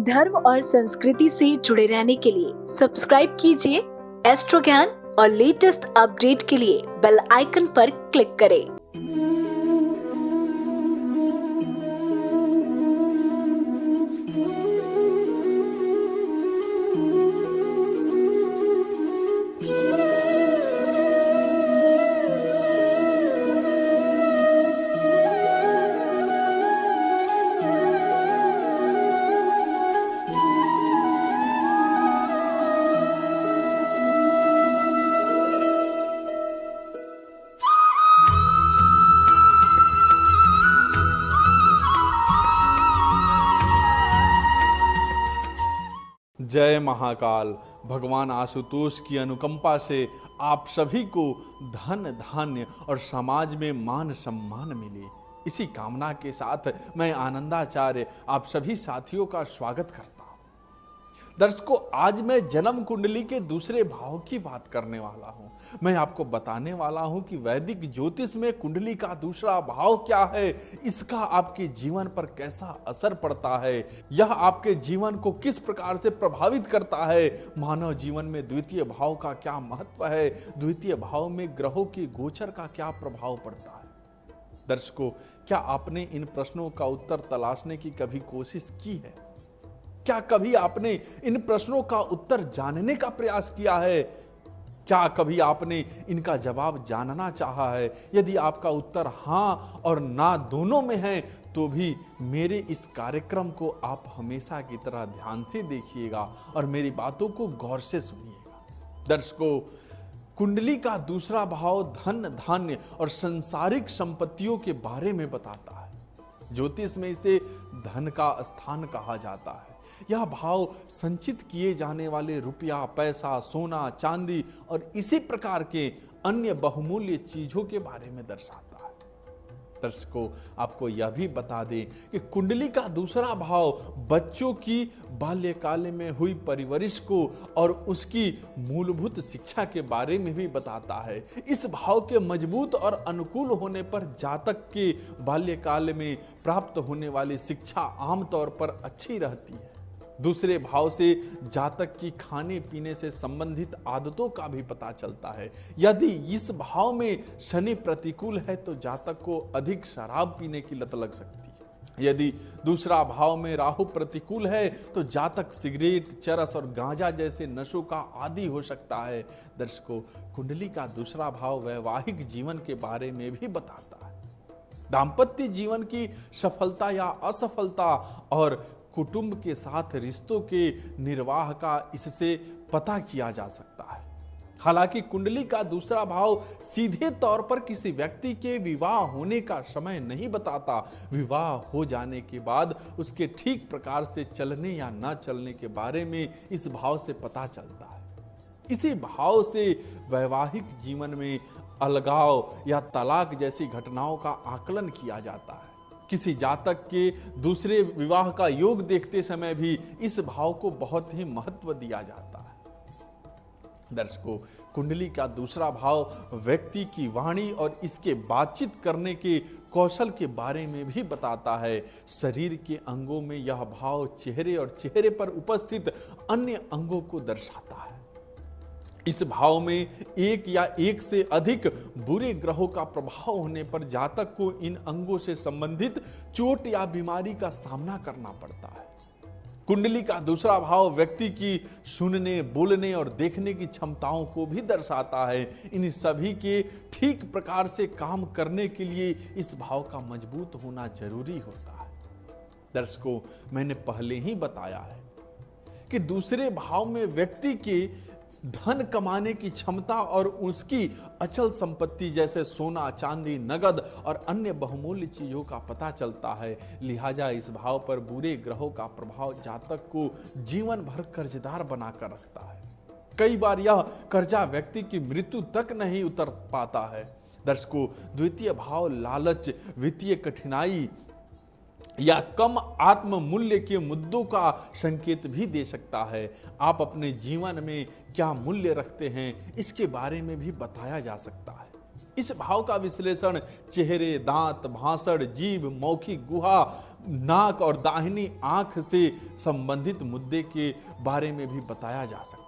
धर्म और संस्कृति से जुड़े रहने के लिए सब्सक्राइब कीजिए एस्ट्रो ज्ञान और लेटेस्ट अपडेट के लिए बेल आइकन पर क्लिक करें। जय महाकाल। भगवान आशुतोष की अनुकंपा से आप सभी को धन धान्य और समाज में मान सम्मान मिले, इसी कामना के साथ मैं आनंदाचार्य आप सभी साथियों का स्वागत करता हूं। दर्शकों, आज मैं जन्म कुंडली के दूसरे भाव की बात करने वाला हूं। मैं आपको बताने वाला हूं कि वैदिक ज्योतिष में कुंडली का दूसरा भाव क्या है, इसका आपके जीवन पर कैसा असर पड़ता है, यह आपके जीवन को किस प्रकार से प्रभावित करता है, मानव जीवन में द्वितीय भाव का क्या महत्व है, द्वितीय भाव में ग्रहों के गोचर का क्या प्रभाव पड़ता है। दर्शकों, क्या आपने इन प्रश्नों का उत्तर तलाशने की कभी कोशिश की है? क्या कभी आपने इन प्रश्नों का उत्तर जानने का प्रयास किया है? क्या कभी आपने इनका जवाब जानना चाहा है? यदि आपका उत्तर हां और ना दोनों में है तो भी मेरे इस कार्यक्रम को आप हमेशा की तरह ध्यान से देखिएगा और मेरी बातों को गौर से सुनिएगा। दर्शकों, कुंडली का दूसरा भाव धन धान्य और सांसारिक संपत्तियों के बारे में बताता है। ज्योतिष में इसे धन का स्थान कहा जाता है। यह भाव संचित किए जाने वाले रुपया, पैसा, सोना, चांदी और इसी प्रकार के अन्य बहुमूल्य चीजों के बारे में दर्शाता है। दर्शकों, आपको यह भी बता दें कि कुंडली का दूसरा भाव बच्चों की बाल्यकाल में हुई परवरिश को और उसकी मूलभूत शिक्षा के बारे में भी बताता है। इस भाव के मजबूत और अनुकूल होने पर जातक के बाल्यकाल में प्राप्त होने वाली शिक्षा आमतौर पर अच्छी रहती है। दूसरे भाव से जातक की खाने पीने से संबंधित आदतों का भी पता चलता है। यदि इस भाव में शनि प्रतिकूल है तो जातक को अधिक शराब पीने की लत लग सकती है। यदि दूसरा भाव में राहु प्रतिकूल है तो जातक सिगरेट, चरस और गांजा जैसे नशों का आदी हो सकता है। दर्शकों, कुंडली का दूसरा भाव वैवाहिक जीवन के बारे में भी बताता है। दाम्पत्य जीवन की सफलता या असफलता और कुटुंब के साथ रिश्तों के निर्वाह का इससे पता किया जा सकता है। हालांकि कुंडली का दूसरा भाव सीधे तौर पर किसी व्यक्ति के विवाह होने का समय नहीं बताता। विवाह हो जाने के बाद उसके ठीक प्रकार से चलने या न चलने के बारे में इस भाव से पता चलता है। इसी भाव से वैवाहिक जीवन में अलगाव या तलाक जैसी घटनाओं का आकलन किया जाता है। किसी जातक के दूसरे विवाह का योग देखते समय भी इस भाव को बहुत ही महत्व दिया जाता है। दर्शकों, कुंडली का दूसरा भाव व्यक्ति की वाणी और इसके बातचीत करने के कौशल के बारे में भी बताता है। शरीर के अंगों में यह भाव चेहरे और चेहरे पर उपस्थित अन्य अंगों को दर्शाता है। इस भाव में एक या एक से अधिक बुरे ग्रहों का प्रभाव होने पर जातक को इन अंगों से संबंधित चोट या बीमारी का सामना करना पड़ता है। कुंडली का दूसरा भाव व्यक्ति की सुनने, बोलने और देखने की क्षमताओं को भी दर्शाता है। इन सभी के ठीक प्रकार से काम करने के लिए इस भाव का मजबूत होना जरूरी होता है। दर्शकों, मैंने पहले ही बताया है कि दूसरे भाव में व्यक्ति के धन कमाने की क्षमता और उसकी अचल संपत्ति जैसे सोना, चांदी, नगद और अन्य बहुमूल्य चीजों का पता चलता है। लिहाजा इस भाव पर बुरे ग्रहों का प्रभाव जातक को जीवन भर कर्जदार बनाकर रखता है। कई बार यह कर्जा व्यक्ति की मृत्यु तक नहीं उतर पाता है। दर्शकों, द्वितीय भाव लालच, वित्तीय कठिनाई या कम आत्म मूल्य के मुद्दों का संकेत भी दे सकता है। आप अपने जीवन में क्या मूल्य रखते हैं, इसके बारे में भी बताया जा सकता है। इस भाव का विश्लेषण चेहरे, दांत, भाषण, जीभ, मौखिक गुहा, नाक और दाहिनी आंख से संबंधित मुद्दे के बारे में भी बताया जा सकता है।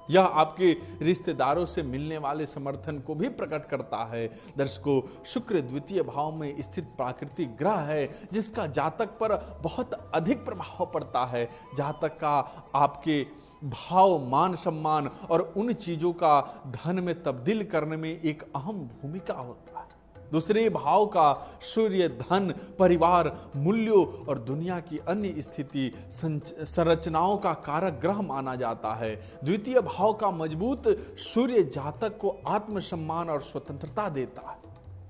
यह आपके रिश्तेदारों से मिलने वाले समर्थन को भी प्रकट करता है। दर्शकों, शुक्र द्वितीय भाव में स्थित प्राकृतिक ग्रह है जिसका जातक पर बहुत अधिक प्रभाव पड़ता है। जातक का आपके भाव मान सम्मान और उन चीजों का धन में तब्दील करने में एक अहम भूमिका होता है। दूसरे भाव का सूर्य धन, परिवार, मूल्यों और दुनिया की अन्य स्थिति संरचनाओं का कारक ग्रह माना जाता है। द्वितीय भाव का मजबूत सूर्य जातक को आत्मसम्मान और स्वतंत्रता देता है।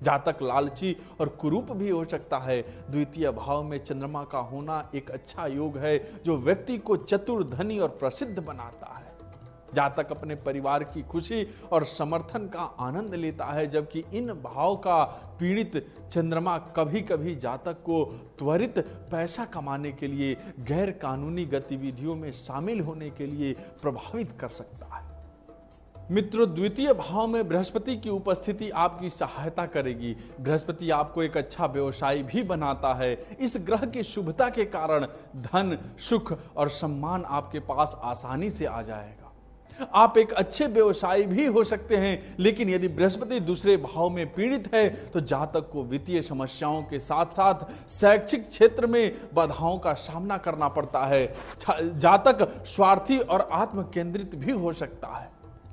जातक लालची और कुरूप भी हो सकता है। द्वितीय भाव में चंद्रमा का होना एक अच्छा योग है जो व्यक्ति को चतुर, धनी और प्रसिद्ध बनाता है। जातक अपने परिवार की खुशी और समर्थन का आनंद लेता है, जबकि इन भाव का पीड़ित चंद्रमा कभी कभी जातक को त्वरित पैसा कमाने के लिए, गैर कानूनी गतिविधियों में शामिल होने के लिए प्रभावित कर सकता है। मित्रों, द्वितीय भाव में बृहस्पति की उपस्थिति आपकी सहायता करेगी। बृहस्पति आपको एक अच्छा व्यवसायी भी बनाता है। इस ग्रह की शुभता के कारण धन, सुख और सम्मान आपके पास आसानी से आ जाएगा। आप एक अच्छे व्यवसायी भी हो सकते हैं, लेकिन यदि बृहस्पति दूसरे भाव में पीड़ित है तो जातक को वित्तीय समस्याओं के साथ साथ शैक्षिक क्षेत्र में बाधाओं का सामना करना पड़ता है। जातक स्वार्थी और आत्म केंद्रित भी हो सकता है।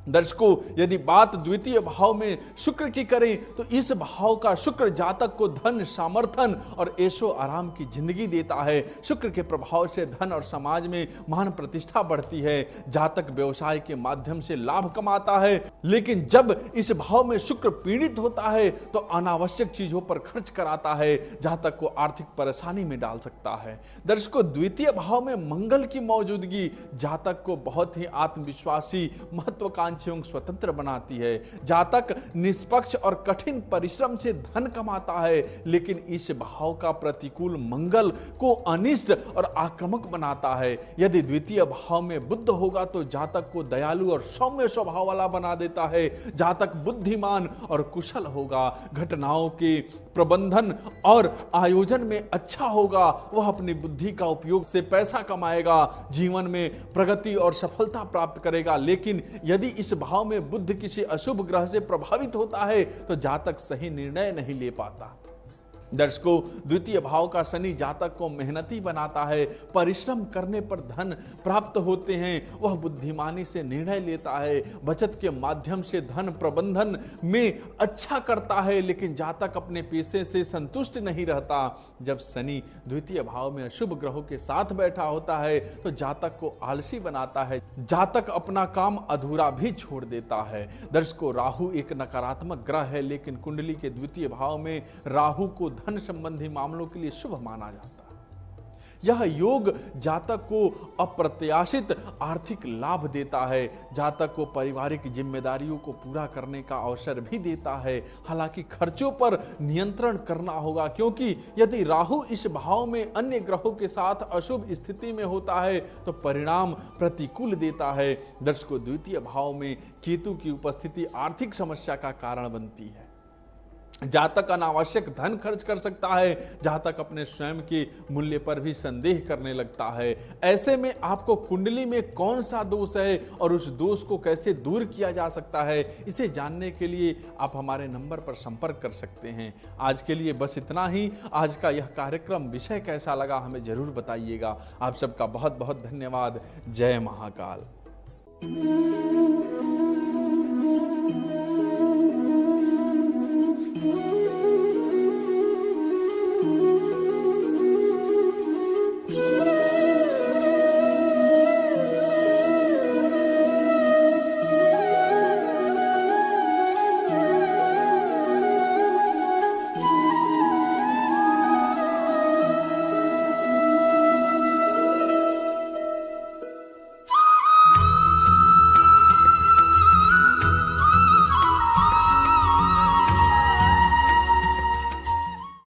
दर्शकों, यदि बात द्वितीय भाव में शुक्र की करें तो इस भाव का शुक्र जातक को धन, सामर्थन और ऐशो आराम की जिंदगी देता है। शुक्र के प्रभाव से धन और समाज में मान प्रतिष्ठा बढ़ती है। जातक व्यवसाय के माध्यम से लाभ कमाता है, लेकिन जब इस भाव में शुक्र पीड़ित होता है तो अनावश्यक चीजों पर खर्च कराता है, जातक को आर्थिक परेशानी में डाल सकता है। दर्शकों, द्वितीय भाव में मंगल की मौजूदगी जातक को बहुत ही आत्मविश्वासी, महत्वाकांक्षी एवं स्वतंत्र बनाती है। जातक निष्पक्ष और कठिन परिश्रम से धन कमाता है, लेकिन इस भाव का प्रतिकूल मंगल को अनिष्ट और आक्रामक बनाता है। यदि द्वितीय भाव में बुध होगा तो जातक को दयालु और सौम्य स्वभाव वाला बना देता है। जातक बुद्धिमान और कुशल होगा, घटनाओं के प्रबंधन और आयोजन में अच्छा होगा। वह अपनी बुद्धि का उपयोग से पैसा कमाएगा, जीवन में प्रगति और सफलता प्राप्त करेगा। लेकिन यदि इस भाव में बुध किसी अशुभ ग्रह से प्रभावित होता है तो जातक सही निर्णय नहीं ले पाता। दर्शकों, द्वितीय भाव का शनि जातक को मेहनती बनाता है। परिश्रम करने पर धन प्राप्त होते हैं। वह बुद्धिमानी से निर्णय लेता है, बचत के माध्यम से धन प्रबंधन में अच्छा करता है, लेकिन जातक अपने पेशे से संतुष्ट नहीं रहता। जब शनि द्वितीय भाव में अशुभ ग्रहों के साथ बैठा होता है तो जातक को आलसी बनाता है। जातक अपना काम अधूरा भी छोड़ देता है। दर्शकों, राहु एक नकारात्मक ग्रह है, लेकिन कुंडली के द्वितीय भाव में राहु को धन संबंधी मामलों के लिए शुभ माना जाता है। यह योग जातक को अप्रत्याशित आर्थिक लाभ देता है। जातक को पारिवारिक जिम्मेदारियों को पूरा करने का अवसर भी देता है। हालांकि खर्चों पर नियंत्रण करना होगा, क्योंकि यदि राहु इस भाव में अन्य ग्रहों के साथ अशुभ स्थिति में होता है तो परिणाम प्रतिकूल देता है। दर्शकों, द्वितीय भाव में केतु की उपस्थिति आर्थिक समस्या का कारण बनती है। जातक अनावश्यक धन खर्च कर सकता है। जातक अपने स्वयं के मूल्य पर भी संदेह करने लगता है। ऐसे में आपको कुंडली में कौन सा दोष है और उस दोष को कैसे दूर किया जा सकता है, इसे जानने के लिए आप हमारे नंबर पर संपर्क कर सकते हैं। आज के लिए बस इतना ही। आज का यह कार्यक्रम विषय कैसा लगा हमें जरूर बताइएगा। आप सबका बहुत बहुत धन्यवाद। जय महाकाल।